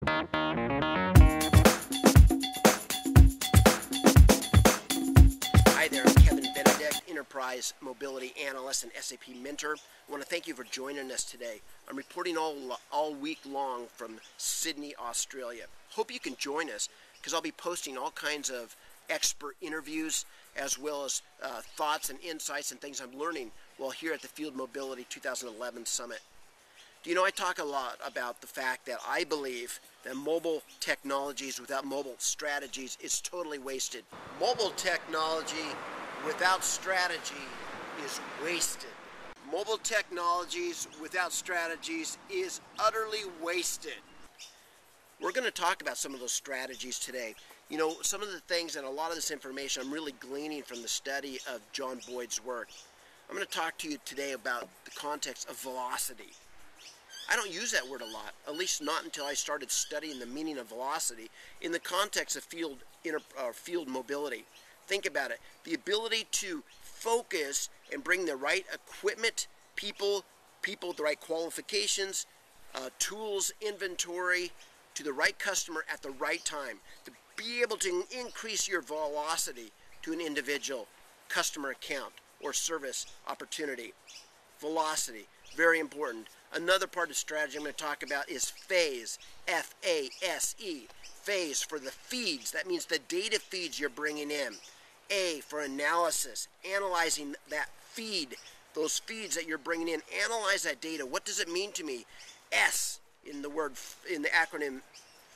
Hi there, I'm Kevin Benedict, Enterprise Mobility Analyst and SAP Mentor. I want to thank you for joining us today. I'm reporting all week long from Sydney, Australia. Hope you can join us because I'll be posting all kinds of expert interviews as well as thoughts and insights and things I'm learning while here at the Field Mobility 2011 Summit. Do you know, I talk a lot about the fact that I believe that mobile technologies without mobile strategies is totally wasted. Mobile technology without strategy is wasted. Mobile technologies without strategies is utterly wasted. We're going to talk about some of those strategies today. You know, some of the things and a lot of this information I'm really gleaning from the study of John Boyd's work. I'm going to talk to you today about the context of velocity. I don't use that word a lot, at least not until I started studying the meaning of velocity in the context of field mobility. Think about it. The ability to focus and bring the right equipment, people with the right qualifications, tools, inventory to the right customer at the right time. To be able to increase your velocity to an individual customer account or service opportunity. Velocity, very important. Another part of strategy I'm going to talk about is F.A.S.E. F-A.S.E. F.A.S.E. for the feeds. That means the data feeds you're bringing in. A for analysis, analyzing that feed, those feeds that you're bringing in. Analyze that data. What does it mean to me? S in the acronym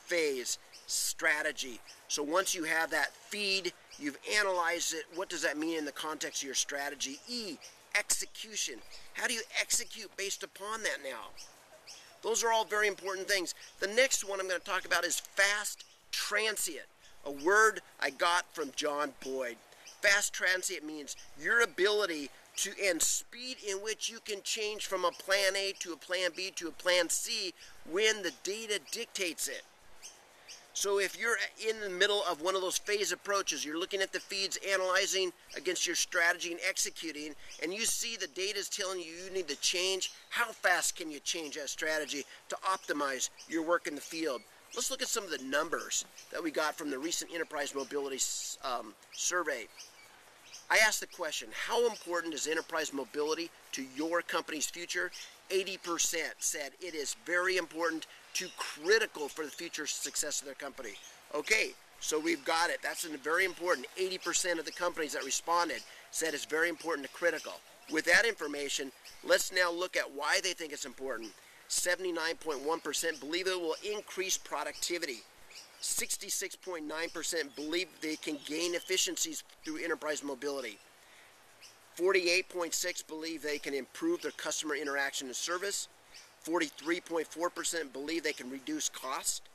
F.A.S.E. strategy. So once you have that feed, you've analyzed it. What does that mean in the context of your strategy? E, execution. How do you execute based upon that now? Those are all very important things. The next one I'm going to talk about is fast transient, a word I got from John Boyd. Fast transient means your ability to and speed in which you can change from a plan A to a plan B to a plan C when the data dictates it. So if you're in the middle of one of those phase approaches, you're looking at the feeds, analyzing against your strategy and executing, and you see the data is telling you you need to change, how fast can you change that strategy to optimize your work in the field? Let's look at some of the numbers that we got from the recent Enterprise Mobility survey. I asked the question, how important is enterprise mobility to your company's future? 80% said it is very important to critical for the future success of their company. Okay, so we've got it. That's very important. 80% of the companies that responded said it's very important to critical. With that information, let's now look at why they think it's important. 79.1% believe it will increase productivity. 66.9% believe they can gain efficiencies through enterprise mobility. 48.6% believe they can improve their customer interaction and service. 43.4% believe they can reduce cost.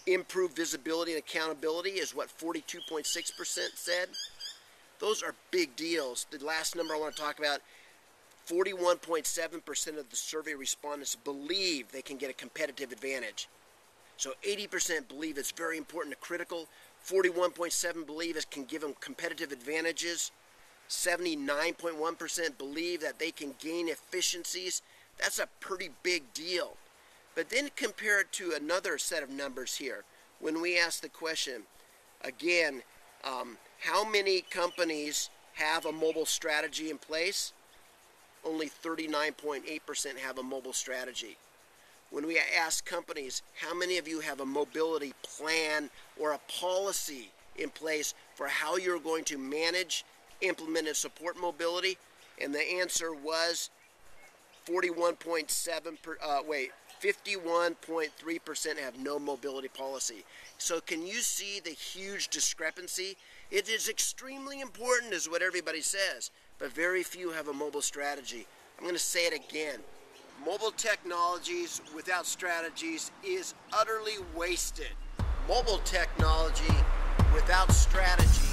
Improve visibility and accountability is what 42.6% said. Those are big deals. The last number I want to talk about, 41.7% of the survey respondents believe they can get a competitive advantage. So 80% believe it's very important to critical. 41.7% believe it can give them competitive advantages. 79.1% believe that they can gain efficiencies. That's a pretty big deal. But then compare it to another set of numbers here. When we ask the question, again, how many companies have a mobile strategy in place? Only 39.8% have a mobile strategy. When we ask companies, how many of you have a mobility plan or a policy in place for how you're going to manage, implement, and support mobility? And the answer was 51.3% have no mobility policy. So can you see the huge discrepancy? It is extremely important is what everybody says, but very few have a mobile strategy. I'm going to say it again. Mobile technologies without strategies is utterly wasted. Mobile technology without strategy